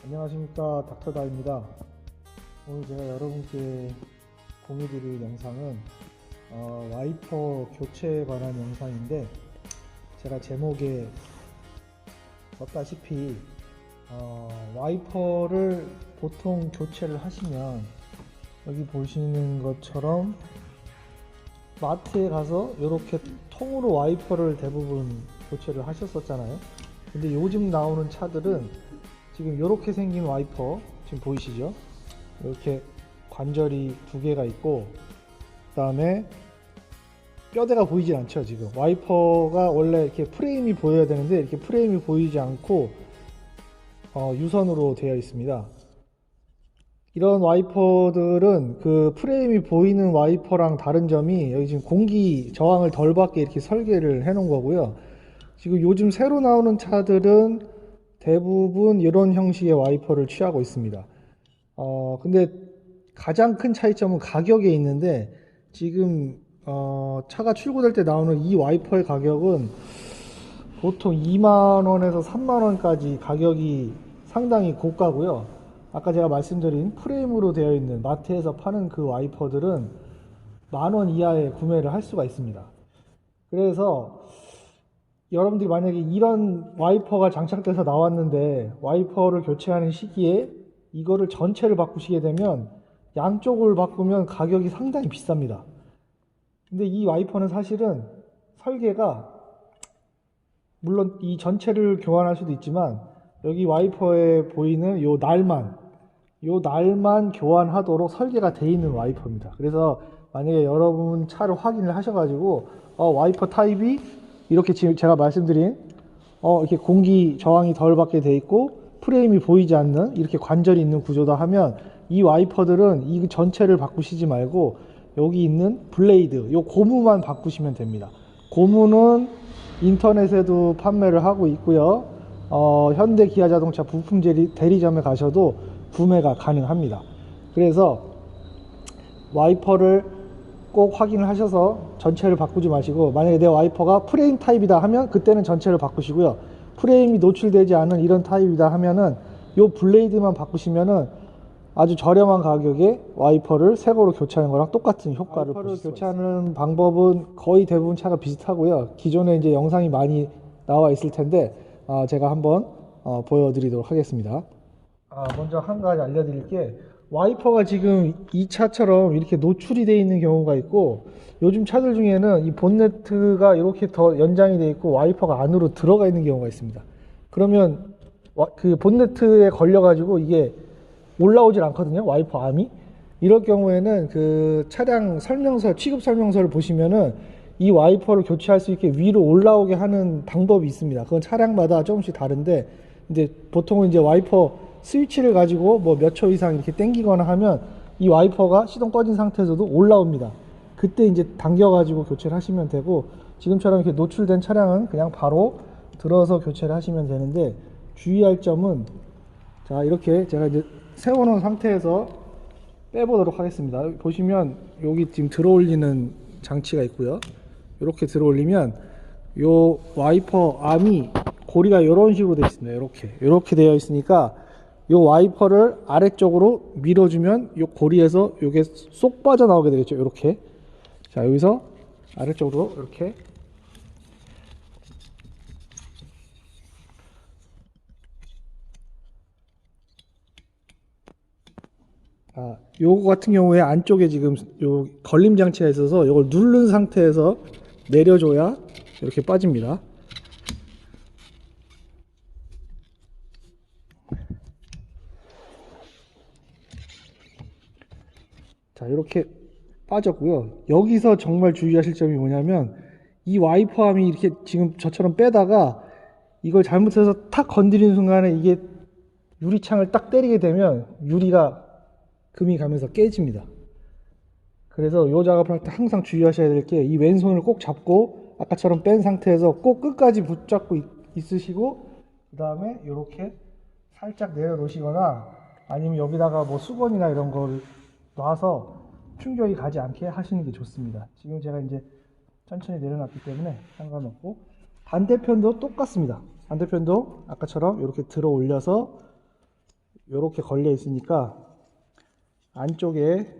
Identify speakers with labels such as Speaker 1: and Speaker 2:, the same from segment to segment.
Speaker 1: 안녕하십니까, 닥터다입니다. 오늘 제가 여러분께 공유드릴 영상은 와이퍼 교체에 관한 영상인데, 제가 제목에 썼다시피 와이퍼를 보통 교체를 하시면 여기 보시는 것처럼 마트에 가서 이렇게 통으로 와이퍼를 대부분 교체를 하셨었잖아요. 근데 요즘 나오는 차들은 지금 이렇게 생긴 와이퍼 지금 보이시죠? 이렇게 관절이 두 개가 있고, 그 다음에 뼈대가 보이질 않죠. 지금 와이퍼가 원래 이렇게 프레임이 보여야 되는데 이렇게 프레임이 보이지 않고 유선으로 되어 있습니다. 이런 와이퍼들은 그 프레임이 보이는 와이퍼랑 다른 점이 여기 지금 공기 저항을 덜 받게 이렇게 설계를 해 놓은 거고요. 지금 요즘 새로 나오는 차들은 대부분 이런 형식의 와이퍼를 취하고 있습니다. 근데 가장 큰 차이점은 가격에 있는데, 지금 차가 출고될 때 나오는 이 와이퍼의 가격은 보통 2만원에서 3만원까지 가격이 상당히 고가고요. 아까 제가 말씀드린 프레임으로 되어 있는 마트에서 파는 그 와이퍼들은 10,000원 이하에 구매를 할 수가 있습니다. 그래서 여러분들이 만약에 이런 와이퍼가 장착돼서 나왔는데 와이퍼를 교체하는 시기에 이거를 전체를 바꾸시게 되면 양쪽을 바꾸면 가격이 상당히 비쌉니다. 근데 이 와이퍼는 사실은 설계가, 물론 이 전체를 교환할 수도 있지만 여기 와이퍼에 보이는 요 날만 교환하도록 설계가 되어 있는 와이퍼입니다. 그래서 만약에 여러분 차를 확인을 하셔가지고 와이퍼 타입이 이렇게 지금 제가 말씀드린 이렇게 공기 저항이 덜 받게 돼 있고 프레임이 보이지 않는 이렇게 관절이 있는 구조다 하면, 이 와이퍼들은 이 전체를 바꾸시지 말고 여기 있는 블레이드, 요 고무만 바꾸시면 됩니다. 고무는 인터넷에도 판매를 하고 있고요. 현대 기아 자동차 부품 대리점에 가셔도 구매가 가능합니다. 그래서 와이퍼를 꼭 확인을 하셔서 전체를 바꾸지 마시고, 만약에 내 와이퍼가 프레임 타입이다 하면 그때는 전체를 바꾸시고요. 프레임이 노출되지 않은 이런 타입이다 하면은 요 블레이드만 바꾸시면은 아주 저렴한 가격에 와이퍼를 새 거로 교체하는 거랑 똑같은 효과를 보실 수 있습니다. 교체하는 방법은 거의 대부분 차가 비슷하고요. 기존에 이제 영상이 많이 나와 있을 텐데 제가 한번 보여드리도록 하겠습니다. 먼저 한 가지 알려드릴 게, 와이퍼가 지금 이 차처럼 이렇게 노출이 되어 있는 경우가 있고, 요즘 차들 중에는 이 본네트가 이렇게 더 연장이 되어 있고 와이퍼가 안으로 들어가 있는 경우가 있습니다. 그러면 그 본네트에 걸려 가지고 이게 올라오질 않거든요, 와이퍼 암이. 이럴 경우에는 그 차량 설명서, 취급 설명서를 보시면은 이 와이퍼를 교체할 수 있게 위로 올라오게 하는 방법이 있습니다. 그건 차량마다 조금씩 다른데, 이제 보통은 이제 와이퍼 스위치를 가지고 뭐 몇 초 이상 이렇게 당기거나 하면 이 와이퍼가 시동 꺼진 상태에서도 올라옵니다. 그때 이제 당겨 가지고 교체를 하시면 되고, 지금처럼 이렇게 노출된 차량은 그냥 바로 들어서 교체를 하시면 되는데, 주의할 점은, 자, 이렇게 제가 이제 세워놓은 상태에서 빼보도록 하겠습니다. 여기 보시면 여기 지금 들어올리는 장치가 있고요. 이렇게 들어올리면 요 와이퍼 암이 고리가 이런 식으로 되어 있습니다. 이렇게 되어 있으니까 요 와이퍼를 아래쪽으로 밀어주면 요 고리에서 요게 쏙 빠져나오게 되겠죠. 이렇게. 자, 여기서 아래쪽으로 이렇게. 요거 같은 경우에 안쪽에 지금 요 걸림 장치가 있어서 요걸 누른 상태에서 내려줘야 이렇게 빠집니다. 자, 이렇게 빠졌고요. 여기서 정말 주의하실 점이 뭐냐면, 이 와이퍼암이 이렇게 지금 저처럼 빼다가 이걸 잘못해서 탁 건드리는 순간에 이게 유리창을 딱 때리게 되면 유리가 금이 가면서 깨집니다. 그래서 이 작업을 할 때 항상 주의하셔야 될 게 이 왼손을 꼭 잡고 아까처럼 뺀 상태에서 꼭 끝까지 붙잡고 있으시고 그 다음에 이렇게 살짝 내려놓으시거나 아니면 여기다가 뭐 수건이나 이런 걸 놔서 충격이 가지 않게 하시는 게 좋습니다. 지금 제가 이제 천천히 내려놨기 때문에 상관없고 반대편도 똑같습니다. 반대편도 아까처럼 이렇게 들어 올려서 이렇게 걸려 있으니까 안쪽에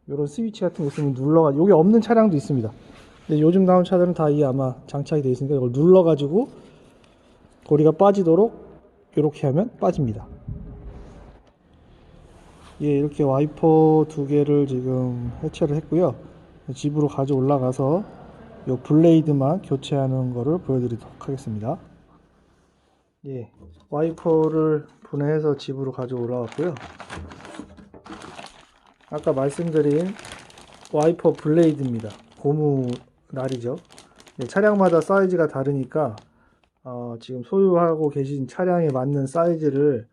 Speaker 1: 이런 스위치 같은 거 있으면 눌러가지고 여기 없는 차량도 있습니다. 근데 요즘 나온 차들은 다 이 아마 장착이 되어 있으니까 이걸 눌러가지고 고리가 빠지도록 이렇게 하면 빠집니다. 예, 이렇게 와이퍼 두 개를 지금 해체를 했고요. 집으로 가져 올라가서 이 블레이드만 교체하는 거를 보여드리도록 하겠습니다. 예, 와이퍼를 분해해서 집으로 가져 올라왔고요. 아까 말씀드린 와이퍼 블레이드입니다. 고무 날이죠. 예, 차량마다 사이즈가 다르니까 지금 소유하고 계신 차량에 맞는 사이즈를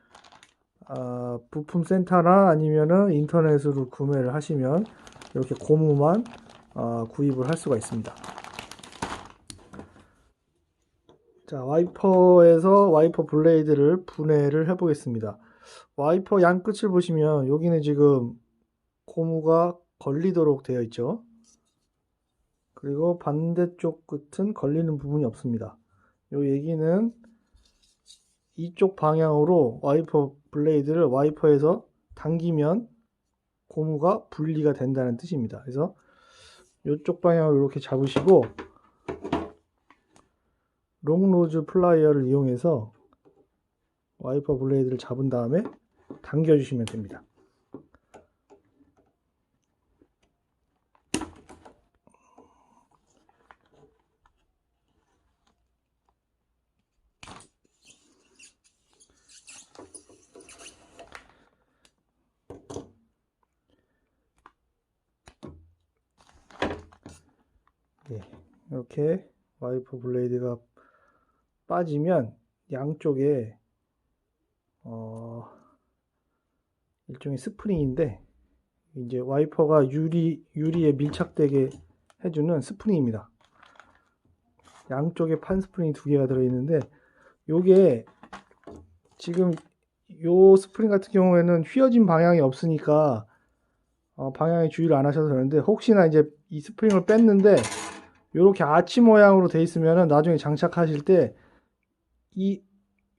Speaker 1: 부품 센터나 아니면은 인터넷으로 구매를 하시면 이렇게 고무만 구입을 할 수가 있습니다. 자, 와이퍼에서 와이퍼 블레이드를 분해를 해 보겠습니다. 와이퍼 양 끝을 보시면 여기는 지금 고무가 걸리도록 되어 있죠. 그리고 반대쪽 끝은 걸리는 부분이 없습니다. 이 얘기는 이쪽 방향으로 와이퍼 블레이드를 와이퍼에서 당기면 고무가 분리가 된다는 뜻입니다. 그래서 이쪽 방향으로 이렇게 잡으시고 롱로즈 플라이어를 이용해서 와이퍼 블레이드를 잡은 다음에 당겨 주시면 됩니다. 예, 이렇게 와이퍼 블레이드가 빠지면 양쪽에 일종의 스프링인데 이제 와이퍼가 유리에 밀착되게 해주는 스프링입니다. 양쪽에 판 스프링이 두 개가 들어있는데 요게 지금 요 스프링 같은 경우에는 휘어진 방향이 없으니까 방향에 주의를 안 하셔도 되는데 혹시나 이제 이 스프링을 뺐는데 이렇게 아치 모양으로 돼 있으면 나중에 장착하실 때 이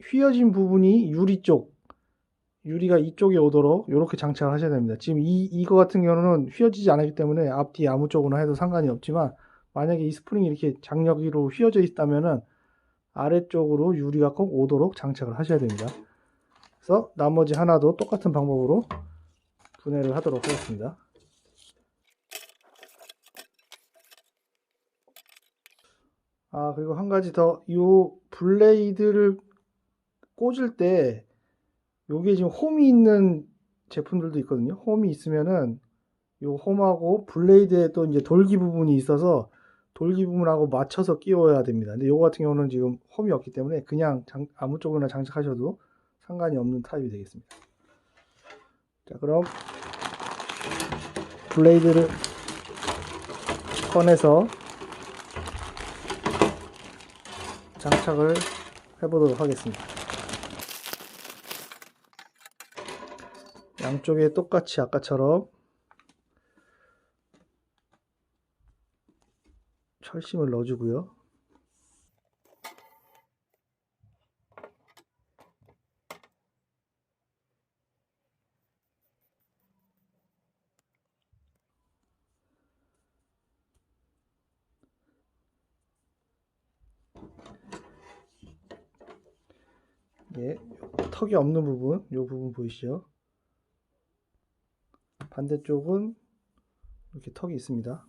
Speaker 1: 휘어진 부분이 유리가 이쪽에 오도록 이렇게 장착을 하셔야 됩니다. 지금 이거 같은 경우는 휘어지지 않았기 때문에 앞뒤 아무 쪽으로 해도 상관이 없지만 만약에 이 스프링이 이렇게 장력으로 휘어져 있다면은 아래쪽으로 유리가 꼭 오도록 장착을 하셔야 됩니다. 그래서 나머지 하나도 똑같은 방법으로 분해를 하도록 하겠습니다. 그리고 한 가지 더, 이 블레이드를 꽂을 때 요게 지금 홈이 있는 제품들도 있거든요. 홈이 있으면은 요 홈하고 블레이드에 또 이제 돌기 부분이 있어서 돌기 부분하고 맞춰서 끼워야 됩니다. 근데 요거 같은 경우는 지금 홈이 없기 때문에 그냥 아무 쪽으로나 장착하셔도 상관이 없는 타입이 되겠습니다. 자, 그럼 블레이드를 꺼내서 장착을 해보도록 하겠습니다. 양쪽에 똑같이 아까처럼 철심을 넣어주고요. 예, 턱이 없는 부분, 이 부분 보이시죠? 반대쪽은 이렇게 턱이 있습니다.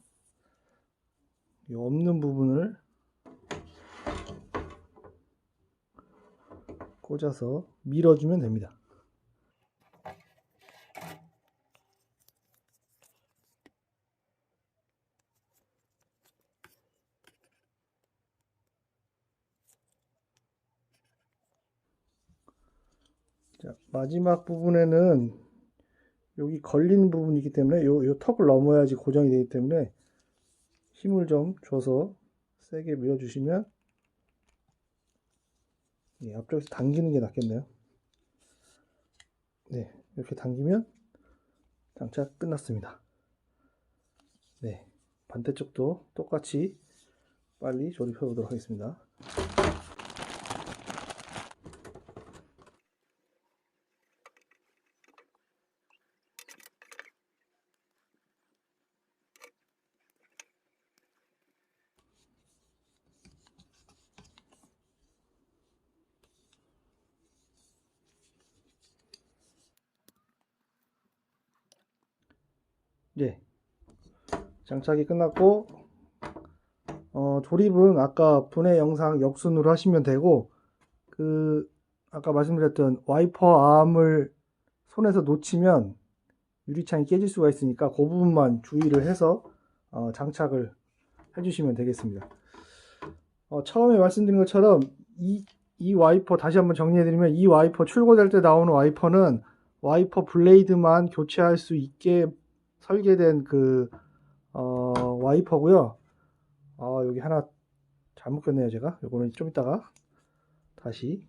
Speaker 1: 이 없는 부분을 꽂아서 밀어주면 됩니다. 자, 마지막 부분에는 여기 걸리는 부분이기 때문에 요 턱을 넘어야지 고정이 되기 때문에 힘을 좀 줘서 세게 밀어주시면, 예, 앞쪽에서 당기는 게 낫겠네요. 네, 이렇게 당기면 장착 끝났습니다. 네, 반대쪽도 똑같이 빨리 조립해 보도록 하겠습니다. 네, 장착이 끝났고, 조립은 아까 분해 영상 역순으로 하시면 되고, 아까 말씀드렸던 와이퍼 암을 손에서 놓치면 유리창이 깨질 수가 있으니까 그 부분만 주의를 해서 장착을 해주시면 되겠습니다. 처음에 말씀드린 것처럼 이 와이퍼 다시 한번 정리해드리면, 이 와이퍼 출고될 때 나오는 와이퍼는 와이퍼 블레이드만 교체할 수 있게 설계된 와이퍼고요. 여기 하나 잘못 꼈네요. 제가 요거는 좀 이따가 다시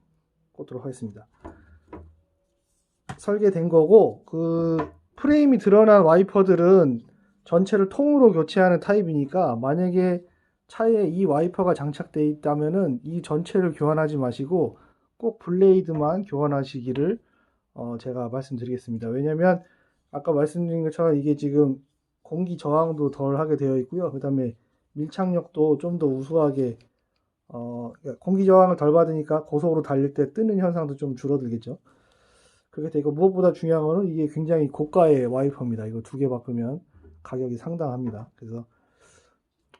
Speaker 1: 꽂도록 하겠습니다. 설계된 거고, 프레임이 드러난 와이퍼들은 전체를 통으로 교체하는 타입이니까, 만약에 차에 이 와이퍼가 장착되어 있다면은 이 전체를 교환하지 마시고 꼭 블레이드만 교환하시기를 제가 말씀드리겠습니다. 왜냐면 아까 말씀드린 것처럼 이게 지금 공기 저항도 덜 하게 되어 있고요. 그 다음에 밀착력도 좀 더 우수하게, 공기 저항을 덜 받으니까 고속으로 달릴 때 뜨는 현상도 좀 줄어들겠죠. 그렇게 되고, 무엇보다 중요한 거는 이게 굉장히 고가의 와이퍼입니다. 이거 두 개 바꾸면 가격이 상당합니다. 그래서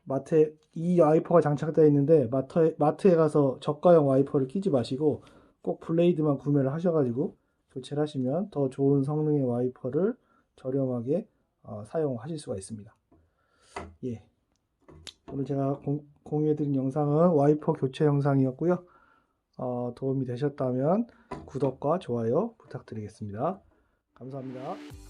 Speaker 1: 마트에 이 와이퍼가 장착되어 있는데, 마트에 가서 저가형 와이퍼를 끼지 마시고 꼭 블레이드만 구매를 하셔가지고 교체를 하시면 더 좋은 성능의 와이퍼를 저렴하게 사용하실 수가 있습니다. 예, 오늘 제가 공유해드린 영상은 와이퍼 교체 영상이었고요. 도움이 되셨다면 구독과 좋아요 부탁드리겠습니다. 감사합니다.